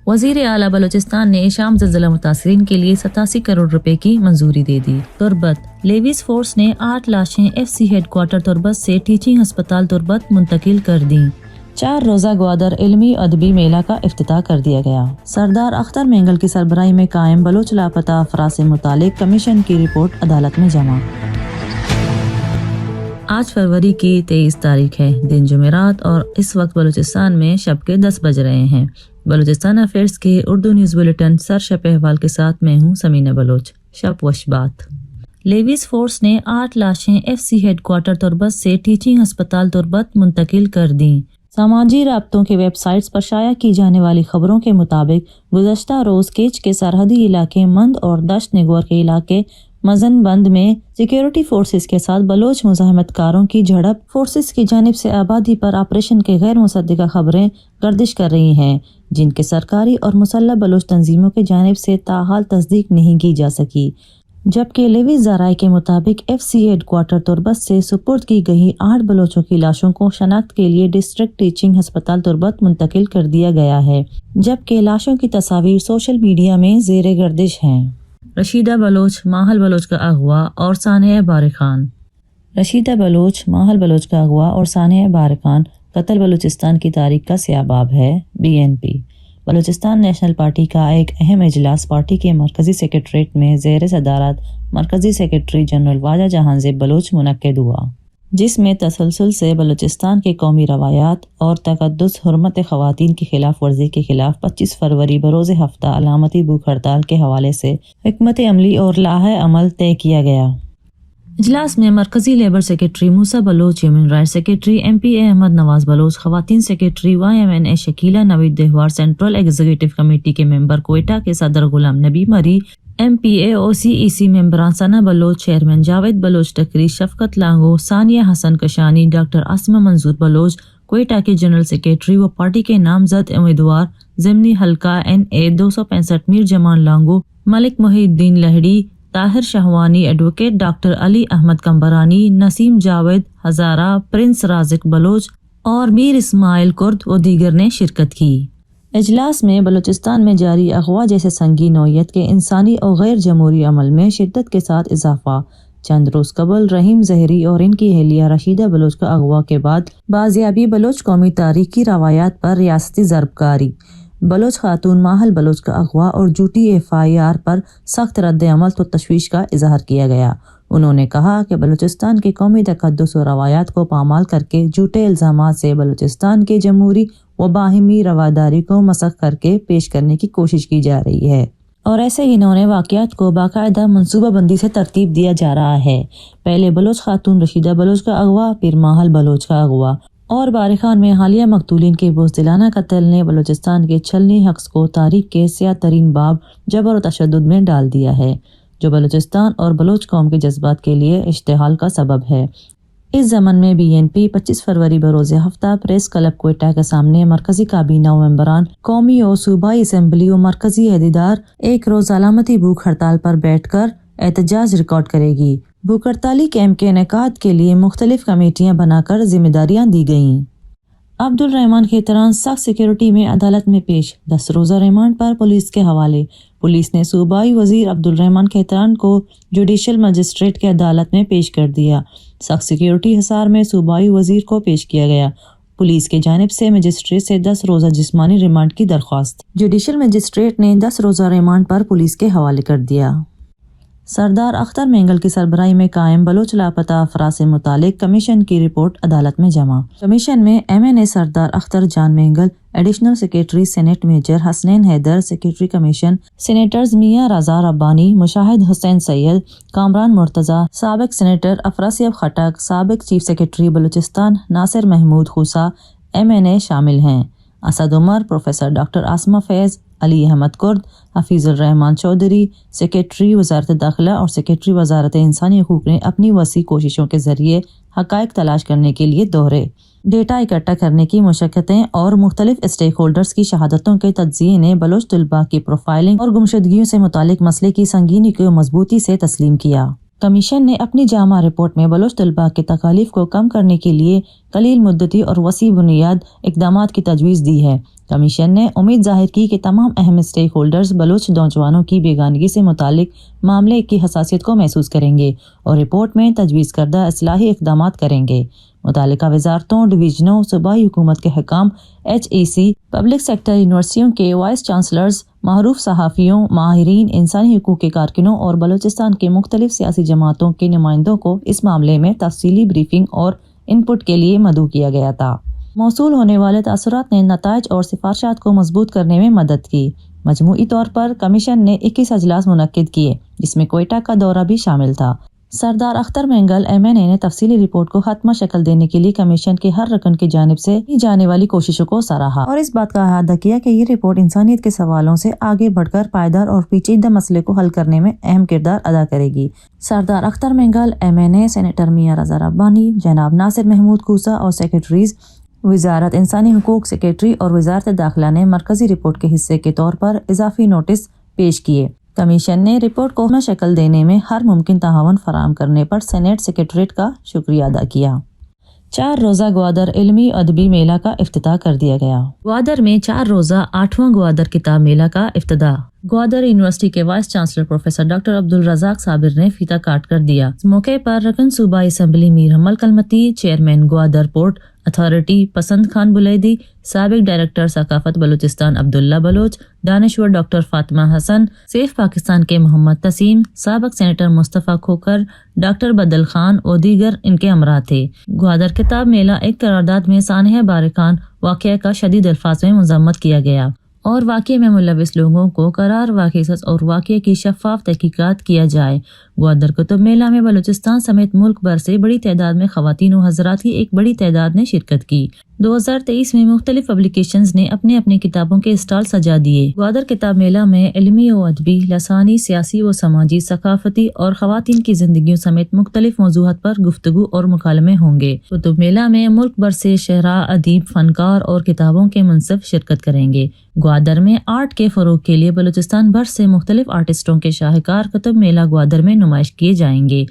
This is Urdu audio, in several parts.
وزیر اعلیٰ بلوچستان نے شام زلزلہ متاثرین کے لیے 87 کروڑ روپے کی منظوری دے دی۔ تربت لیویز فورس نے 8 لاشیں FCC ہیڈ کوارٹر تربت سے ٹیچنگ ہسپتال تربت منتقل کر دیں۔ 4 روزہ گوادر علمی ادبی میلہ کا افتتاح کر دیا گیا۔ سردار اختر مینگل کی سربراہی میں قائم بلوچ لاپتہ افراد سے متعلق کمیشن کی رپورٹ عدالت میں جمع۔ آج فروری کی 23 تاریخ ہے، دن جمعرات، اور اس وقت بلوچستان میں شب کے 10 بج رہے ہیں۔ بلوچستان افیئرز کے اردو نیوز بلیٹن سر شب احوال کے ساتھ میں ہوں سمینہ بلوچ۔ شب وشبات۔ لیویز فورس نے 8 لاشیں FCC ہیڈ کوارٹر تربت سے ٹیچنگ ہسپتال تربت منتقل کر دیں۔ سماجی رابطوں کے ویب سائٹس پر شائع کی جانے والی خبروں کے مطابق گزشتہ روز کیچ کے سرحدی علاقے مند اور دشت نگور کے علاقے مزن بند میں سیکیورٹی فورسز کے ساتھ بلوچ مزاحمت کاروں کی جھڑپ۔ فورسز کی جانب سے آبادی پر آپریشن کے غیر مصدقہ خبریں گردش کر رہی ہیں، جن کے سرکاری اور مسلح بلوچ تنظیموں کی جانب سے تاحال تصدیق نہیں کی جا سکی، جبکہ لیویز ذرائع کے مطابق FCC ہیڈ کوارٹر تربت سے سپرد کی گئی 8 بلوچوں کی لاشوں کو شناخت کے لیے ڈسٹرکٹ ٹیچنگ ہسپتال تربت منتقل کر دیا گیا ہے، جبکہ لاشوں کی تصاویر سوشل میڈیا میں زیر گردش ہیں۔ رشیدہ بلوچ ماحل بلوچ کا اغوا اور سانحہ بارخان۔ رشیدہ بلوچ ماحل بلوچ کا اغوا اور سانحہ بارخان قتل بلوچستان کی تاریخ کا سیاہ باب ہے۔ BNP بلوچستان نیشنل پارٹی کا ایک اہم اجلاس پارٹی کے مرکزی سیکریٹریٹ میں زیر صدارت مرکزی سیکریٹری جنرل واجہ جہان زیب بلوچ منعقد ہوا، جس میں تسلسل سے بلوچستان کے قومی روایات اور تقدس، حرمت خواتین کی خلاف ورزی کے خلاف 25 فروری بروز ہفتہ علامتی بھوک ہڑتال کے حوالے سے حکمت عملی اور لائحہ عمل طے کیا گیا۔ اجلاس میں مرکزی labour secretary Musa Baloch, human right secretary MPA Ahmed Nawaz Baloch, خواتین secretary YMNA Shakeela Naveed Dehwar, central executive committee کے ممبر کوئٹہ کے صدر غلام نبی مری، MPA OCEC ممبران ثنا بلوچ، چیئرمین جاوید بلوچ ٹکری، شفقت لانگو، ثانیہ حسن کشانی، ڈاکٹر عاصمہ منظور بلوچ، کوئٹہ کے جنرل سیکریٹری و پارٹی کے نامزد امیدوار ضمنی حلقہ NA 265 میر جمان لانگو، ملک محی الدین لہڑی، طاہر شہوانی، ایڈوکیٹ ڈاکٹر علی احمد کمبرانی، نسیم جاوید ہزارہ، پرنس رازق بلوچ اور میر اسماعیل کرد و دیگر نے شرکت کی۔ اجلاس میں بلوچستان میں جاری اغوا جیسے سنگین نوعیت کے انسانی اور غیر جمہوری عمل میں شدت کے ساتھ اضافہ، چند روز قبل رحیم زہری اور ان کی اہلیہ رشیدہ بلوچ کا اغوا کے بعد بازیابی بلوچ قومی تاریخ کی روایات پر ریاستی ضرب کاری، بلوچ خاتون ماحل بلوچ کا اغوا اور جھوٹی FIR پر سخت رد عمل تو تشویش کا اظہار کیا گیا۔ انہوں نے کہا کہ بلوچستان کے قومی تقدس و روایات کو پامال کر کے جھوٹے الزامات سے بلوچستان کے جمہوری و باہمی رواداری کو مسخ کر کے پیش کرنے کی کوشش کی جا رہی ہے، اور ایسے ہی انہوں نے واقعات کو باقاعدہ منصوبہ بندی سے ترتیب دیا جا رہا ہے۔ پہلے بلوچ خاتون رشیدہ بلوچ کا اغوا، پھر ماحل بلوچ کا اغوا اور بارخان میں حالیہ مقتولین کے بزدلانہ قتل نے بلوچستان کے چھلنی حق کو تاریخ کے سیاہ ترین باب جبر و تشدد میں ڈال دیا ہے، جو بلوچستان اور بلوچ قوم کے جذبات کے لیے اشتعال کا سبب ہے۔ اس ضمن میں BNP 25 فروری بروز ہفتہ پریس کلب کوئٹہ کے سامنے مرکزی کابینہ و ممبران قومی و صوبائی اسمبلی و مرکزی عہدیدار ایک روز علامتی بھوک ہڑتال پر بیٹھ کر احتجاج ریکارڈ کرے گی۔ بھوک ہڑتالی کیمپ کے انعقاد کے لیے مختلف کمیٹیاں بنا کر ذمہ داریاں دی گئیں۔ عبدالرحمان کھیتران سخت سیکیورٹی میں عدالت میں پیش، 10 روزہ ریمانڈ پر پولیس کے حوالے۔ پولیس نے صوبائی وزیر عبدالرحمان کھیتران کو جوڈیشل مجسٹریٹ کے عدالت میں پیش کر دیا۔ سخت سیکیورٹی حصار میں صوبائی وزیر کو پیش کیا گیا۔ پولیس کی جانب سے مجسٹریٹ سے 10 روزہ جسمانی ریمانڈ کی درخواست، جوڈیشل مجسٹریٹ نے 10 روزہ ریمانڈ پر پولیس کے حوالے کر دیا۔ سردار اختر مینگل کی سربراہی میں قائم بلوچ لاپتہ افراد سے متعلق کمیشن کی رپورٹ عدالت میں جمع۔ کمیشن میں MNA Sardar Akhtar Jan Mengal, additional secretary senate major Hasnain Haider, secretary commission senators Mian Raza ربانی، مشاہد حسین سید، کامران مرتضی، سابق سینیٹر افراسیاب خٹک، سابق چیف سیکریٹری بلوچستان ناصر محمود خوسا MNA شامل ہیں۔ اسد عمر، پروفیسر ڈاکٹر عاصمہ فیض، علی احمد کرد، حفیظ الرحمان چودھری، سیکریٹری وزارت داخلہ اور سیکریٹری وزارت انسانی حقوق نے اپنی وسیع کوششوں کے ذریعے حقائق تلاش کرنے کے لیے دوہرے ڈیٹا اکٹھا کرنے کی مشقتیں اور مختلف اسٹیک ہولڈرز کی شہادتوں کے تجزیے نے بلوچ طلباء کی پروفائلنگ اور گمشدگیوں سے متعلق مسئلے کی سنگینی کو مضبوطی سے تسلیم کیا۔ کمیشن نے اپنی جامع رپورٹ میں بلوچ طلباء کے تکالیف کو کم کرنے کے لیے قلیل مدتی اور وسیع بنیاد اقدامات کی تجویز دی ہے۔ کمیشن نے امید ظاہر کی کہ تمام اہم اسٹیک ہولڈرز بلوچ نوجوانوں کی بیگانگی سے متعلق معاملے کی حساسیت کو محسوس کریں گے اور رپورٹ میں تجویز کردہ اصلاحی اقدامات کریں گے۔ متعلقہ وزارتوں، ڈویژنوں، صوبائی حکومت کے حکام، HEC، پبلک سیکٹر یونیورسٹیوں کے وائس چانسلرز، معروف صحافیوں، ماہرین انسانی حقوق کے کارکنوں اور بلوچستان کے مختلف سیاسی جماعتوں کے نمائندوں کو اس معاملے میں تفصیلی بریفنگ اور ان پٹ کے لیے مدعو کیا گیا تھا۔ موصول ہونے والے تاثرات نے نتائج اور سفارشات کو مضبوط کرنے میں مدد کی۔ مجموعی طور پر کمیشن نے 21 اجلاس منعقد کیے، جس میں کوئٹہ کا دورہ بھی شامل تھا۔ سردار اختر مینگل MNA نے تفصیلی رپورٹ کو حتمی شکل دینے کے لیے کمیشن کے ہر رکن کی جانب سے کی جانے والی کوششوں کو سراہا اور اس بات کا احاطہ کیا کہ یہ رپورٹ انسانیت کے سوالوں سے آگے بڑھ کر پائیدار اور پیچیدہ مسئلے کو حل کرنے میں اہم کردار ادا کرے گی۔ سردار اختر مینگل MNA، سینیٹر میاں رضا ربانی، جناب ناصر محمود کوسا اور سیکرٹریز وزارت انسانی حقوق سیکرٹری اور وزارت داخلہ نے مرکزی رپورٹ کے حصے کے طور پر اضافی نوٹس پیش کیے۔ کمیشن نے رپورٹ کو شکل دینے میں ہر ممکن تعاون فراہم کرنے پر سینیٹ سیکریٹریٹ کا شکریہ ادا کیا۔ 4 روزہ گوادر علمی ادبی میلہ کا افتتاح کر دیا گیا۔ گوادر میں 4 روزہ 8واں گوادر کتاب میلہ کا افتتاح گوادر یونیورسٹی کے vice chancellor professor doctor Abdul Razzaq Sabir نے فیتہ کاٹ کر دیا۔ اس موقع پر رکن صوبائی اسمبلی میر حمل کلمتی، چیئرمین گوادر پورٹ اتھارٹی پسند خان بلیدی، سابق ڈائریکٹر ثقافت بلوچستان عبداللہ بلوچ، دانشور ڈاکٹر فاطمہ حسن، سیف پاکستان کے محمد تسیم، سابق سینیٹر مصطفیٰ کھوکر، ڈاکٹر بدل خان اور دیگر ان کے ہمراہ تھے۔ گوادر کتاب میلہ ایک قرارداد میں سانحہ بارکان واقعہ کا شدید الفاظ میں مذمت کیا گیا اور واقعے میں ملوث لوگوں کو قرار واقعات اور واقعے کی شفاف تحقیقات کیا جائے۔ گوادر کتب میلہ میں بلوچستان سمیت ملک بھر سے بڑی تعداد میں خواتین و حضرات کی ایک بڑی تعداد نے شرکت کی۔ 2023 میں مختلف پبلیکیشنز نے اپنے اپنے کتابوں کے اسٹال سجا دیے۔ گوادر کتاب میلہ میں علمی و ادبی، لسانی، سیاسی و سماجی، ثقافتی اور خواتین کی زندگیوں سمیت مختلف موضوعات پر گفتگو اور مکالمے ہوں گے۔ کتب میلہ میں ملک بھر سے شعراء، ادیب، فنکار اور کتابوں کے منصف شرکت کریں گے۔ گوادر میں آرٹ کے فروغ کے لیے بلوچستان بھر سے مختلف آرٹسٹوں کے شاہکار کتب میلہ گوادر میں نمائش کیے جائیں گے۔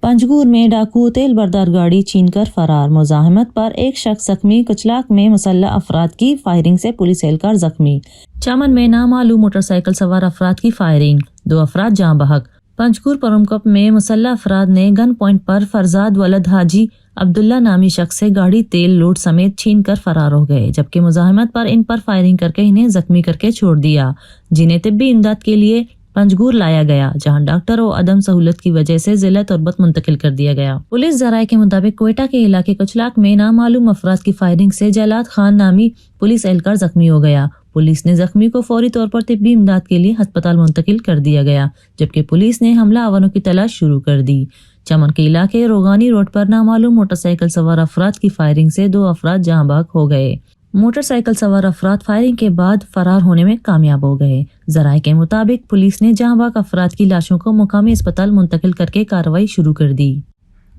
پنجگور میں ڈاکو تیل بردار گاڑی چھین کر فرار، مزاحمت پر ایک شخص زخمی، کچلاک میں مسلح افراد کی فائرنگ سے پولیس اہلکار زخمی۔ چمن میں نامعلوم موٹر سائیکل سوار افراد کی فائرنگ، 2 افراد جاں بحق۔ پنجگور پرمکپ میں مسلح افراد نے گن پوائنٹ پر فرزاد ولد حاجی عبداللہ نامی شخص سے گاڑی تیل لوڈ سمیت چھین کر فرار ہو گئے، جبکہ مزاحمت پر ان پر فائرنگ کر کے انہیں زخمی کر کے چھوڑ دیا، جنہیں طبی امداد کے لیے پنجگور لایا گیا، جہاں ڈاکٹر و عدم سہولت کی وجہ سے ضلع تربت منتقل کر دیا گیا۔ پولیس ذرائع کے مطابق کوئٹہ کے علاقے کچلاک میں نامعلوم افراد کی فائرنگ سے جلاد خان نامی پولیس اہلکار زخمی ہو گیا۔ پولیس نے زخمی کو فوری طور پر طبی امداد کے لیے ہسپتال منتقل کر دیا گیا، جبکہ پولیس نے حملہ آوروں کی تلاش شروع کر دی۔ چمن کے علاقے روغانی روڈ پر نامعلوم موٹر سائیکل سوار افراد کی فائرنگ سے 2 افراد جاں بحق ہو گئے۔ موٹر سائیکل سوار افراد فائرنگ کے بعد فرار ہونے میں کامیاب ہو گئے۔ ذرائع کے مطابق پولیس نے جاں بحق افراد کی لاشوں کو مقامی اسپتال منتقل کر کے کارروائی شروع کر دی۔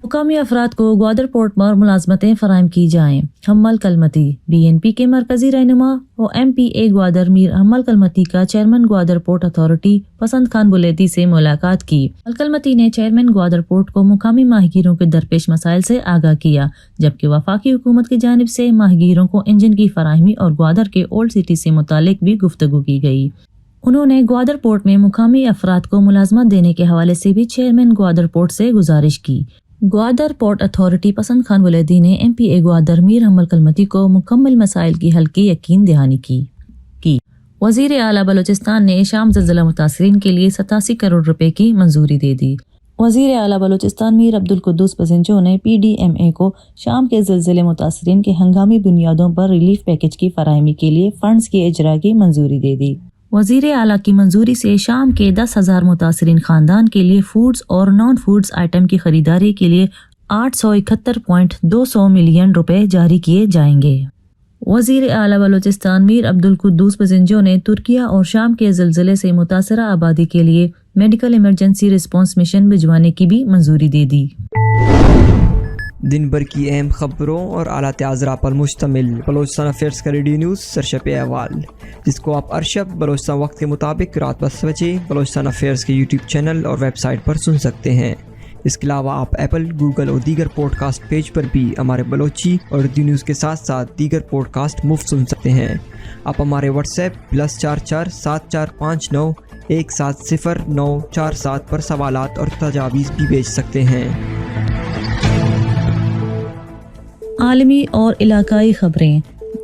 مقامی افراد کو گوادر پورٹ پر ملازمتیں فراہم کی جائیں۔ حمل کلمتی BNP کے مرکزی رہنما و MPA گوادر میر حمل کلمتی کا چیئرمین گوادر پورٹ اتھارٹی پسند خان بلیدی سے ملاقات کی۔ حمل کلمتی نے چیئرمین گوادر پورٹ کو مقامی ماہی گیروں کے درپیش مسائل سے آگاہ کیا، جبکہ وفاقی حکومت کی جانب سے ماہی گیروں کو انجن کی فراہمی اور گوادر کے اولڈ سٹی سے متعلق بھی گفتگو کی گئی۔ انہوں نے گوادر پورٹ میں مقامی افراد کو ملازمت دینے کے حوالے سے بھی چیئرمین گوادر پورٹ سے گزارش کی۔ گوادر پورٹ اتھارٹی پسند خان بلیدی نے MPA گوادر میر حمل کلمتی کو مکمل مسائل کی حل کی یقین دہانی کی۔ وزیر اعلیٰ بلوچستان نے شام زلزلہ متاثرین کے لیے 87 کروڑ روپے کی منظوری دے دی۔ وزیر اعلیٰ بلوچستان میر عبدالقدوس بزنجو نے PDMA کو شام کے زلزلے متاثرین کے ہنگامی بنیادوں پر ریلیف پیکج کی فراہمی کے لیے فنڈز کی اجرا کی منظوری دے دی۔ وزیر اعلیٰ کی منظوری سے شام کے 10,000 متاثرین خاندان کے لیے فوڈز اور نان فوڈز آئٹم کی خریداری کے لیے 871.2 ملین روپے جاری کیے جائیں گے۔ وزیر اعلیٰ بلوچستان میر عبدالقدوس بزنجو نے ترکیہ اور شام کے زلزلے سے متاثرہ آبادی کے لیے میڈیکل ایمرجنسی رسپانس مشن بھجوانے کی بھی منظوری دے دی۔ دن بھر کی اہم خبروں اور اعلیٰ اجرا پر مشتمل بلوچستان افیئرز کا ریڈیو نیوز سرشپ احوال، جس کو آپ ہر شب بلوچستان وقت کے مطابق رات 10 بجے بلوچستان افیئرز کے YouTube چینل اور ویب سائٹ پر سن سکتے ہیں۔ اس کے علاوہ آپ ایپل، گوگل اور دیگر پوڈ کاسٹ پیج پر بھی ہمارے بلوچی اور اردو نیوز کے ساتھ ساتھ دیگر پوڈ کاسٹ مفت سن سکتے ہیں۔ آپ ہمارے واٹس ایپ +44 7459 170947 پر سوالات اور تجاویز بھی بھیج سکتے ہیں۔ عالمی اور علاقائی خبریں۔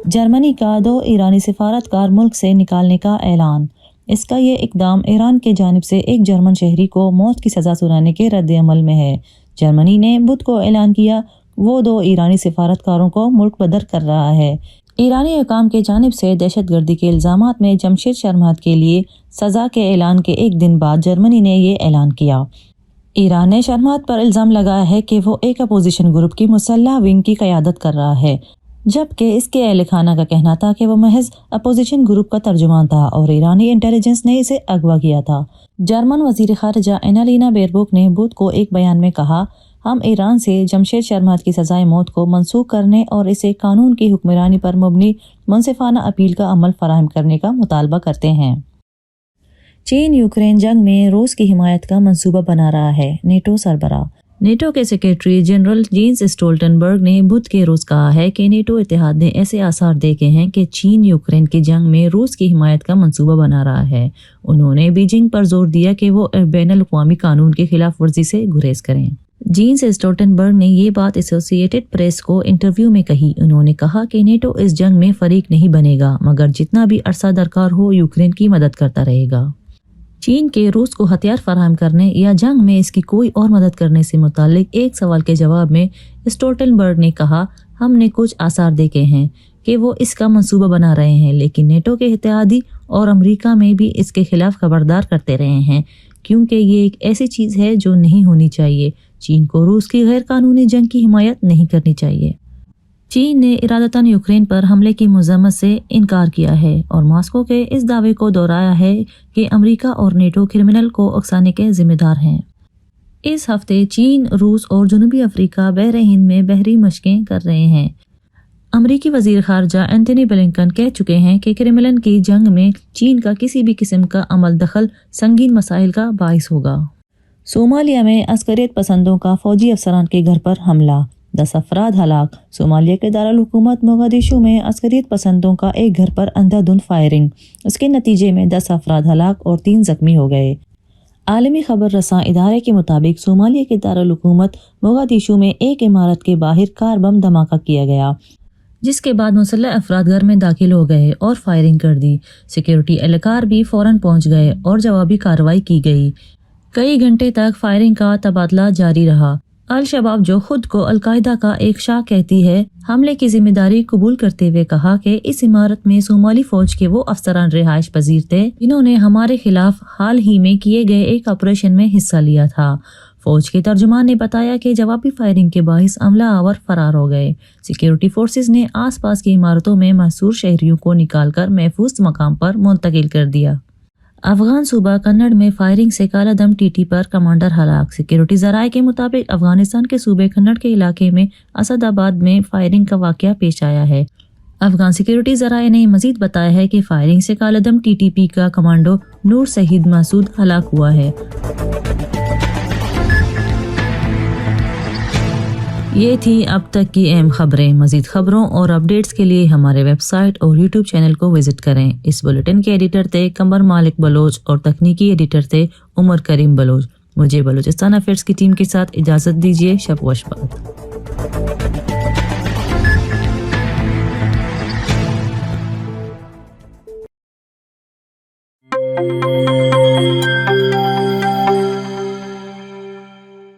جرمنی کا 2 ایرانی سفارتکار ملک سے نکالنے کا اعلان۔ اس کا یہ اقدام ایران کے جانب سے ایک جرمن شہری کو موت کی سزا سنانے کے رد عمل میں ہے۔ جرمنی نے بدھ کو اعلان کیا وہ 2 ایرانی سفارتکاروں کو ملک بدر کر رہا ہے۔ ایرانی حکام کے جانب سے دہشت گردی کے الزامات میں جمشید شرمحد کے لیے سزا کے اعلان کے ایک دن بعد جرمنی نے یہ اعلان کیا۔ ایران نے شرمحد پر الزام لگایا ہے کہ وہ ایک اپوزیشن گروپ کی مسلح ونگ کی قیادت کر رہا ہے، جبکہ اس کے اہل خانہ کا کہنا تھا کہ وہ محض اپوزیشن گروپ کا ترجمان تھا اور ایرانی انٹیلیجنس نے اسے اغوا کیا تھا۔ جرمن وزیر خارجہ اینالینا بیئربوک نے بدھ کو ایک بیان میں کہا، ہم ایران سے جمشید شرمحد کی سزائے موت کو منسوخ کرنے اور اسے قانون کی حکمرانی پر مبنی منصفانہ اپیل کا عمل فراہم کرنے کا مطالبہ کرتے ہیں۔ چین یوکرین جنگ میں روس کی حمایت کا منصوبہ بنا رہا ہے، نیٹو سربراہ۔ نیٹو کے سیکریٹری جنرل جینس اسٹولٹنبرگ نے بدھ کے روز کہا ہے کہ نیٹو اتحاد نے ایسے آثار دیکھے ہیں کہ چین یوکرین کی جنگ میں روس کی حمایت کا منصوبہ بنا رہا ہے۔ انہوں نے بیجنگ پر زور دیا کہ وہ بین الاقوامی قانون کی خلاف ورزی سے گریز کریں۔ جینس اسٹولٹنبرگ نے یہ بات ایسوسی ایٹڈ پریس کو انٹرویو میں کہی۔ انہوں نے کہا کہ نیٹو اس جنگ میں فریق نہیں بنے گا، مگر جتنا بھی عرصہ درکار ہو یوکرین کی مدد کرتا رہے گا۔ چین کے روس کو ہتھیار فراہم کرنے یا جنگ میں اس کی کوئی اور مدد کرنے سے متعلق ایک سوال کے جواب میں اسٹولٹنبرگ نے کہا، ہم نے کچھ آثار دیکھے ہیں کہ وہ اس کا منصوبہ بنا رہے ہیں، لیکن نیٹو کے اتحادی اور امریکہ میں بھی اس کے خلاف خبردار کرتے رہے ہیں، کیونکہ یہ ایک ایسی چیز ہے جو نہیں ہونی چاہیے۔ چین کو روس کی غیر قانونی جنگ کی حمایت نہیں کرنی چاہیے۔ چین نے ارادتاً یوکرین پر حملے کی مذمت سے انکار کیا ہے اور ماسکو کے اس دعوے کو دہرایا ہے کہ امریکہ اور نیٹو کرمنل کو اکسانے کے ذمہ دار ہیں۔ اس ہفتے چین، روس اور جنوبی افریقہ بحر ہند میں بحری مشقیں کر رہے ہیں۔ امریکی وزیر خارجہ اینتھونی بلنکن کہہ چکے ہیں کہ کرملن کی جنگ میں چین کا کسی بھی قسم کا عمل دخل سنگین مسائل کا باعث ہوگا۔ صومالیہ میں عسکریت پسندوں کا فوجی افسران کے گھر پر حملہ، 10 افراد ہلاک۔ صومالیہ کے دارالحکومت موغادیشو میں عسکریت پسندوں کا ایک گھر پر اندھا دھند فائرنگ، اس کے نتیجے میں 10 افراد ہلاک اور 3 زخمی ہو گئے۔ عالمی خبر رساں ادارے کے مطابق صومالیہ کے دارالحکومت موغادیشو میں ایک عمارت کے باہر کار بم دھماکہ کیا گیا، جس کے بعد مسلح افراد گھر میں داخل ہو گئے اور فائرنگ کر دی۔ سیکیورٹی اہلکار بھی فوراً پہنچ گئے اور جوابی کارروائی کی گئی۔ کئی گھنٹے تک فائرنگ کا تبادلہ جاری رہا۔ الشباب، جو خود کو القاعدہ کا ایک شاخ کہتی ہے، حملے کی ذمہ داری قبول کرتے ہوئے کہا کہ اس عمارت میں صومالی فوج کے وہ افسران رہائش پذیر تھے جنہوں نے ہمارے خلاف حال ہی میں کیے گئے ایک آپریشن میں حصہ لیا تھا۔ فوج کے ترجمان نے بتایا کہ جوابی فائرنگ کے باعث عملہ آور فرار ہو گئے۔ سیکیورٹی فورسز نے آس پاس کی عمارتوں میں محصور شہریوں کو نکال کر محفوظ مقام پر منتقل کر دیا۔ افغان صوبہ کنڑ میں فائرنگ سے کالا دم ٹی ٹی پر کمانڈر ہلاک۔ سیکیورٹی ذرائع کے مطابق افغانستان کے صوبے کنڑ کے علاقے میں اسد آباد میں فائرنگ کا واقعہ پیش آیا ہے۔ افغان سیکیورٹی ذرائع نے مزید بتایا ہے کہ فائرنگ سے کالا دم ٹی ٹی پی کا کمانڈو نور شہید مسعود ہلاک ہوا ہے۔ یہ تھی اب تک کی اہم خبریں۔ مزید خبروں اور اپڈیٹس کے لیے ہمارے ویب سائٹ اور یوٹیوب چینل کو وزٹ کریں۔ اس بلیٹن کے ایڈیٹر تھے قمر مالک بلوچ اور تکنیکی ایڈیٹر تھے عمر کریم بلوچ۔ مجھے بلوچستان افیئرز کی ٹیم کے ساتھ اجازت دیجیے۔ شب و شبات۔